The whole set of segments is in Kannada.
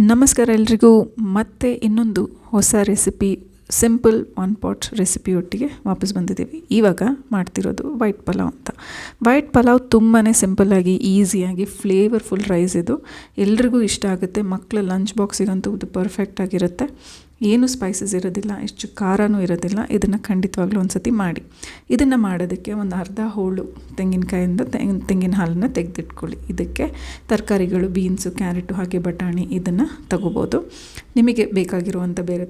ನಮಸ್ಕಾರ ಎಲ್ರಿಗೂ. ಮತ್ತೆ ಇನ್ನೊಂದು ಹೊಸ recipe, simple one pot recipe ಒಟ್ಟಿಗೆ ವಾಪಸ್ ಬಂದಿದ್ದೀವಿ. ಇವಾಗ ಮಾಡ್ತಿರೋದು ವೈಟ್ ಪಲಾವ್ ಅಂತ. ವೈಟ್ ಪಲಾವ್ ತುಂಬಾ ಸಿಂಪಲ್ಲಾಗಿ, ಈಸಿಯಾಗಿ, ಫ್ಲೇವರ್ಫುಲ್ ರೈಸ್ ಇದು. ಎಲ್ರಿಗೂ ಇಷ್ಟ ಆಗುತ್ತೆ. ಮಕ್ಕಳ ಲಂಚ್ ಬಾಕ್ಸಿಗಂತೂ ಇದು ಪರ್ಫೆಕ್ಟಾಗಿರುತ್ತೆ. ಏನು ಸ್ಪೈಸಸ್ ಇರೋದಿಲ್ಲ, ಎಷ್ಟು ಖಾರನೂ ಇರೋದಿಲ್ಲ. ಇದನ್ನು ಖಂಡಿತವಾಗ್ಲೂ ಒಂದು ಸತಿ ಮಾಡಿ. ಇದನ್ನು ಮಾಡೋದಕ್ಕೆ ಒಂದು ಅರ್ಧ ಹೋಳು ತೆಂಗಿನಕಾಯಿಂದ ತೆಂಗಿನ ಹಾಲನ್ನು ತೆಗೆದಿಟ್ಕೊಳ್ಳಿ. ಇದಕ್ಕೆ ತರಕಾರಿಗಳು, ಬೀನ್ಸು, ಕ್ಯಾರೆಟು, ಹಾಗೆ ಬಟಾಣಿ ಇದನ್ನು ತಗೋಬೋದು. ನಿಮಗೆ ಬೇಕಾಗಿರುವಂಥ ಬೇರೆ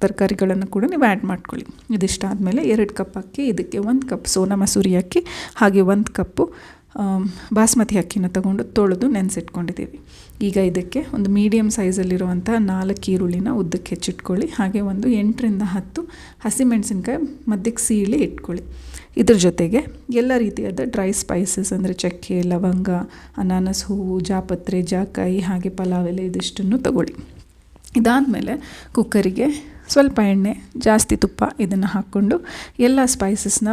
ತರಕಾರಿಗಳನ್ನು ಕೂಡ ನೀವು ಆ್ಯಡ್ ಮಾಡ್ಕೊಳ್ಳಿ. ಇದಿಷ್ಟಾದಮೇಲೆ 2 ಕಪ್ ಅಕ್ಕಿ, ಇದಕ್ಕೆ 1 ಕಪ್ ಸೋನಾ ಮಸೂರಿ ಅಕ್ಕಿ, ಹಾಗೆ 1 ಕಪ್ಪು ಬಾಸ್ಮತಿ ಅಕ್ಕಿನ ತಗೊಂಡು ತೊಳೆದು ನೆನೆಸಿಟ್ಕೊಂಡಿದ್ದೀವಿ. ಈಗ ಇದಕ್ಕೆ ಒಂದು ಮೀಡಿಯಮ್ ಸೈಜಲ್ಲಿರುವಂಥ 4 ಈರುಳ್ಳಿನ ಉದ್ದಕ್ಕೆ ಹೆಚ್ಚಿಟ್ಕೊಳ್ಳಿ. ಹಾಗೆ ಒಂದು 8ರಿಂದ 10 ಹಸಿಮೆಣಸಿನ್ಕಾಯಿ ಮಧ್ಯಕ್ಕೆ ಸೀಳಿ ಇಟ್ಕೊಳ್ಳಿ. ಇದ್ರ ಜೊತೆಗೆ ಎಲ್ಲ ರೀತಿಯಾದ ಡ್ರೈ ಸ್ಪೈಸಸ್ ಅಂದರೆ ಚಕ್ಕೆ, ಲವಂಗ, ಅನಾನಸ್ ಹೂವು, ಜಾಪತ್ರೆ, ಜಾಕಾಯಿ, ಹಾಗೆ ಪಲಾವ್ ಎಲೆ ಇದಿಷ್ಟನ್ನು ತಗೊಳ್ಳಿ. ಇದಾದಮೇಲೆ ಕುಕ್ಕರಿಗೆ ಸ್ವಲ್ಪ ಎಣ್ಣೆ, ಜಾಸ್ತಿ ತುಪ್ಪ ಇದನ್ನು ಹಾಕ್ಕೊಂಡು ಎಲ್ಲ ಸ್ಪೈಸಸ್ನ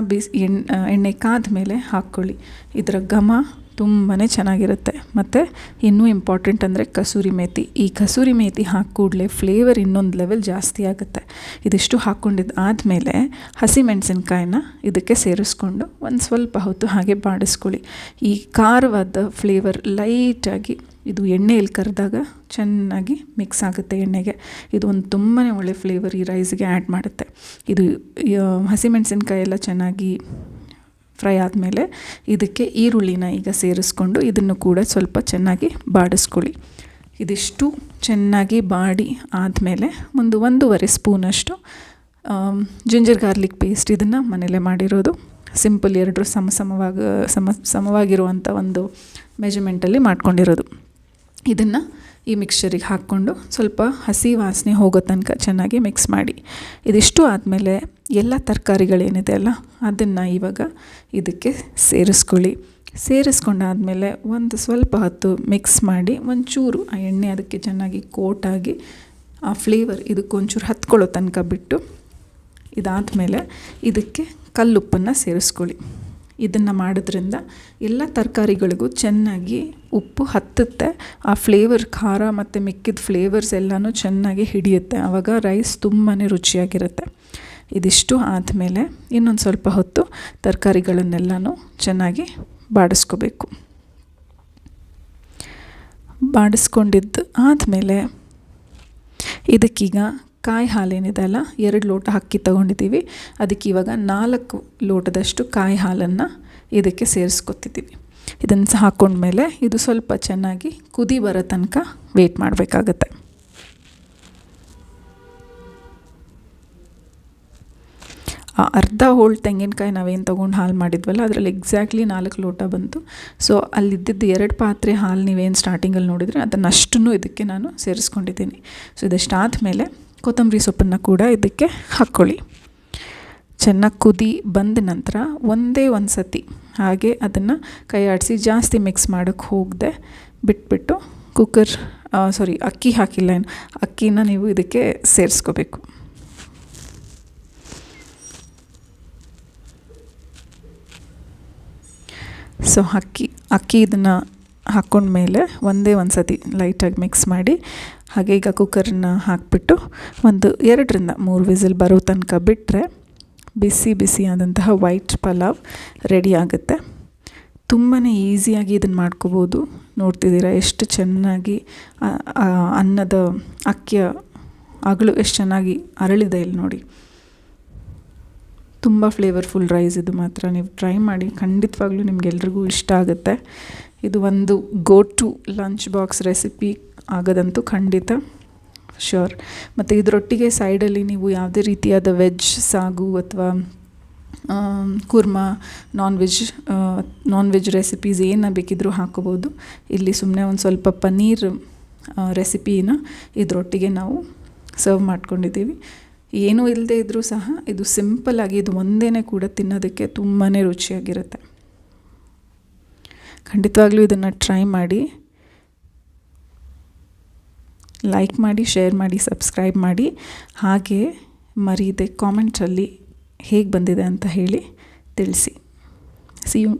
ಎಣ್ಣೆ ಕಾದ ಮೇಲೆ ಹಾಕ್ಕೊಳ್ಳಿ. ಇದರ ಘಮ ತುಂಬಾ ಚೆನ್ನಾಗಿರುತ್ತೆ. ಮತ್ತು ಇನ್ನೂ ಇಂಪಾರ್ಟೆಂಟ್ ಅಂದರೆ ಕಸೂರಿ ಮೇಥಿ. ಈ ಕಸೂರಿ ಮೇಥಿ ಹಾಕೂಡಲೇ ಫ್ಲೇವರ್ ಇನ್ನೊಂದು ಲೆವೆಲ್ ಜಾಸ್ತಿ ಆಗುತ್ತೆ. ಇದಿಷ್ಟು ಹಾಕ್ಕೊಂಡಿದ್ದು ಆದಮೇಲೆ ಹಸಿಮೆಣಸಿನ್ಕಾಯಿನ ಇದಕ್ಕೆ ಸೇರಿಸ್ಕೊಂಡು ಒಂದು ಸ್ವಲ್ಪ ಹೊತ್ತು ಹಾಗೆ ಬಾಡಿಸ್ಕೊಳ್ಳಿ. ಈ ಖಾರವಾದ ಫ್ಲೇವರ್ ಲೈಟಾಗಿ ಇದು ಎಣ್ಣೆಯಲ್ಲಿ ಕರೆದಾಗ ಚೆನ್ನಾಗಿ ಮಿಕ್ಸ್ ಆಗುತ್ತೆ ಎಣ್ಣೆಗೆ. ಇದು ಒಂದು ತುಂಬಾ ಒಳ್ಳೆ ಫ್ಲೇವರ್ ಈ ರೈಸ್ಗೆ ಆ್ಯಡ್ ಮಾಡುತ್ತೆ. ಇದು ಹಸಿಮೆಣಸಿನ್ಕಾಯಿ ಎಲ್ಲ ಚೆನ್ನಾಗಿ ಫ್ರೈ ಆದಮೇಲೆ ಇದಕ್ಕೆ ಈರುಳ್ಳಿನ ಈಗ ಸೇರಿಸ್ಕೊಂಡು ಇದನ್ನು ಕೂಡ ಸ್ವಲ್ಪ ಚೆನ್ನಾಗಿ ಬಾಡಿಸ್ಕೊಳ್ಳಿ. ಇದಿಷ್ಟು ಚೆನ್ನಾಗಿ ಬಾಡಿ ಆದಮೇಲೆ ಒಂದು 1.5 ಸ್ಪೂನಷ್ಟು ಜಿಂಜರ್ ಗಾರ್ಲಿಕ್ ಪೇಸ್ಟ್, ಇದನ್ನು ಮನೇಲೇ ಮಾಡಿರೋದು. ಸಿಂಪಲ್ 2 ಸಮವಾಗಿರುವಂಥ ಒಂದು ಮೆಜರ್ಮೆಂಟಲ್ಲಿ ಮಾಡ್ಕೊಂಡಿರೋದು. ಇದನ್ನು ಈ ಮಿಕ್ಸ್ಚರಿಗೆ ಹಾಕ್ಕೊಂಡು ಸ್ವಲ್ಪ ಹಸಿ ವಾಸನೆ ಹೋಗೋ ತನಕ ಚೆನ್ನಾಗಿ ಮಿಕ್ಸ್ ಮಾಡಿ. ಇದಿಷ್ಟು ಆದಮೇಲೆ ಎಲ್ಲ ತರಕಾರಿಗಳೇನಿದೆ ಅಲ್ಲ ಅದನ್ನು ಇವಾಗ ಇದಕ್ಕೆ ಸೇರಿಸ್ಕೊಳ್ಳಿ. ಸೇರಿಸ್ಕೊಂಡಾದಮೇಲೆ ಒಂದು ಸ್ವಲ್ಪ ಹೊತ್ತು ಮಿಕ್ಸ್ ಮಾಡಿ ಒಂಚೂರು ಆ ಎಣ್ಣೆ ಅದಕ್ಕೆ ಚೆನ್ನಾಗಿ ಕೋಟಾಗಿ ಆ ಫ್ಲೇವರ್ ಇದಕ್ಕೊಂಚೂರು ಹತ್ಕೊಳ್ಳೋ ತನಕ ಬಿಟ್ಟು, ಇದಾದಮೇಲೆ ಇದಕ್ಕೆ ಕಲ್ಲುಪ್ಪನ್ನು ಸೇರಿಸ್ಕೊಳ್ಳಿ. ಇದನ್ನು ಮಾಡೋದ್ರಿಂದ ಎಲ್ಲ ತರಕಾರಿಗಳಿಗೂ ಚೆನ್ನಾಗಿ ಉಪ್ಪು ಹತ್ತುತ್ತೆ. ಆ ಫ್ಲೇವರ್, ಖಾರ ಮತ್ತು ಮಿಕ್ಕಿದ ಫ್ಲೇವರ್ಸ್ ಎಲ್ಲನೂ ಚೆನ್ನಾಗಿ ಹಿಡಿಯುತ್ತೆ. ಆವಾಗ ರೈಸ್ ತುಂಬಾ ರುಚಿಯಾಗಿರುತ್ತೆ. ಇದಿಷ್ಟು ಆದಮೇಲೆ ಇನ್ನೊಂದು ಸ್ವಲ್ಪ ಹೊತ್ತು ತರಕಾರಿಗಳನ್ನೆಲ್ಲನೂ ಚೆನ್ನಾಗಿ ಬಾಡಿಸ್ಕೋಬೇಕು. ಬಾಡಿಸ್ಕೊಂಡಿದ್ದು ಆದಮೇಲೆ ಇದಕ್ಕೀಗ ಕಾಯಿ ಹಾಲೇನಿದೆ ಅಲ್ಲ, 2 ಲೋಟ ಅಕ್ಕಿ ತೊಗೊಂಡಿದ್ದೀವಿ. ಅದಕ್ಕೆ ಇವಾಗ 4 ಲೋಟದಷ್ಟು ಕಾಯಿ ಹಾಲನ್ನು ಇದಕ್ಕೆ ಸೇರಿಸ್ಕೊತಿದ್ದೀವಿ. ಇದನ್ನು ಹಾಕ್ಕೊಂಡ್ಮೇಲೆ ಇದು ಸ್ವಲ್ಪ ಚೆನ್ನಾಗಿ ಕುದಿ ಬರೋ ತನಕ ವೆಯ್ಟ್ ಮಾಡಬೇಕಾಗತ್ತೆ. ಆ ಅರ್ಧ ಹೋಳು ತೆಂಗಿನಕಾಯಿ ನಾವೇನು ತೊಗೊಂಡು ಹಾಲು ಮಾಡಿದ್ವಲ್ಲ ಅದರಲ್ಲಿ ಎಕ್ಸಾಕ್ಟ್ಲಿ 4 ಲೋಟ ಬಂತು. ಸೊ ಅಲ್ಲಿದ್ದಿದ್ದು 2 ಪಾತ್ರೆ ಹಾಲು ನೀವೇನು ಸ್ಟಾರ್ಟಿಂಗಲ್ಲಿ ನೋಡಿದರೆ ಅದನ್ನಷ್ಟನ್ನು ಇದಕ್ಕೆ ನಾನು ಸೇರಿಸ್ಕೊಂಡಿದ್ದೀನಿ. ಸೊ ಇದಷ್ಟಾದಮೇಲೆ ಕೊತ್ತಂಬರಿ ಸೊಪ್ಪನ್ನು ಕೂಡ ಇದಕ್ಕೆ ಹಾಕ್ಕೊಳ್ಳಿ. ಚೆನ್ನಾಗಿ ಕುದಿ ಬಂದ ನಂತರ ಒಂದೇ ಒಂದು ಸತಿ ಹಾಗೆ ಅದನ್ನು ಕೈ ಆಡಿಸಿ ಜಾಸ್ತಿ ಮಿಕ್ಸ್ ಮಾಡೋಕ್ಕೆ ಹೋಗದೆ ಬಿಟ್ಬಿಟ್ಟು ಅಕ್ಕಿ ಹಾಕಿಲ್ಲ, ಅಕ್ಕಿನ ನೀವು ಇದಕ್ಕೆ ಸೇರಿಸ್ಕೋಬೇಕು. ಸೊ ಅಕ್ಕಿ ಇದನ್ನು ಹಾಕ್ಕೊಂಡ್ಮೇಲೆ ಒಂದೇ ಒಂದು ಸತಿ ಲೈಟಾಗಿ ಮಿಕ್ಸ್ ಮಾಡಿ ಹಾಗೆ ಈಗ ಕುಕ್ಕರನ್ನ ಹಾಕಿಬಿಟ್ಟು ಒಂದು 2ರಿಂದ 3 ವಿಸಿಲ್ ಬರೋ ತನಕ ಬಿಟ್ಟರೆ ಬಿಸಿ ಆದಂತಹ ವೈಟ್ ಪಲಾವ್ ರೆಡಿ ಆಗುತ್ತೆ. ತುಂಬಾ ಈಸಿಯಾಗಿ ಇದನ್ನು ಮಾಡ್ಕೋಬೋದು. ನೋಡ್ತಿದ್ದೀರಾ ಎಷ್ಟು ಚೆನ್ನಾಗಿ ಅನ್ನದ ಅಕ್ಕಿಯ ಅಗಳು ಎಷ್ಟು ಚೆನ್ನಾಗಿ ಅರಳಿದೆ ಇಲ್ಲಿ ನೋಡಿ. ತುಂಬ ಫ್ಲೇವರ್ಫುಲ್ ರೈಸ್ ಇದು. ಮಾತ್ರ ನೀವು ಟ್ರೈ ಮಾಡಿ, ಖಂಡಿತವಾಗ್ಲೂ ನಿಮಗೆಲ್ರಿಗೂ ಇಷ್ಟ ಆಗುತ್ತೆ. ಇದು ಒಂದು go to lunch box recipe ಆಗೋದಂತೂ ಖಂಡಿತ ಶ್ಯೂರ್. ಮತ್ತು ಇದರೊಟ್ಟಿಗೆ ಸೈಡಲ್ಲಿ ನೀವು ಯಾವುದೇ ರೀತಿಯಾದ ವೆಜ್ ಸಾಗು ಅಥವಾ ಕುರ್ಮಾ, ನಾನ್ ವೆಜ್ ರೆಸಿಪೀಸ್ ಏನು ಬೇಕಿದ್ರೂ ಹಾಕೋಬೋದು. ಇಲ್ಲಿ ಸುಮ್ಮನೆ ಒಂದು ಸ್ವಲ್ಪ ಪನ್ನೀರ್ ರೆಸಿಪಿನ ಇದರೊಟ್ಟಿಗೆ ನಾವು ಸರ್ವ್ ಮಾಡ್ಕೊಂಡಿದ್ದೀವಿ. ಏನೂ ಇಲ್ಲದೆ ಇದ್ದರೂ ಸಹ ಇದು ಸಿಂಪಲ್ಲಾಗಿ ಇದು ಒಂದೇ ಕೂಡ ತಿನ್ನೋದಕ್ಕೆ ತುಂಬಾ ರುಚಿಯಾಗಿರುತ್ತೆ. ಖಂಡಿತವಾಗ್ಲೂ ಇದನ್ನು ಟ್ರೈ ಮಾಡಿ. ಲೈಕ್ ಮಾಡಿ, ಶೇರ್ ಮಾಡಿ, ಸಬ್ಸ್ಕ್ರೈಬ್ ಮಾಡಿ. ಹಾಗೆ ಮರೀದೆ ಕಾಮೆಂಟ್ಸಲ್ಲಿ ಹೇಗೆ ಬಂದಿದೆ ಅಂತ ಹೇಳಿ ತಿಳಿಸಿ. See you.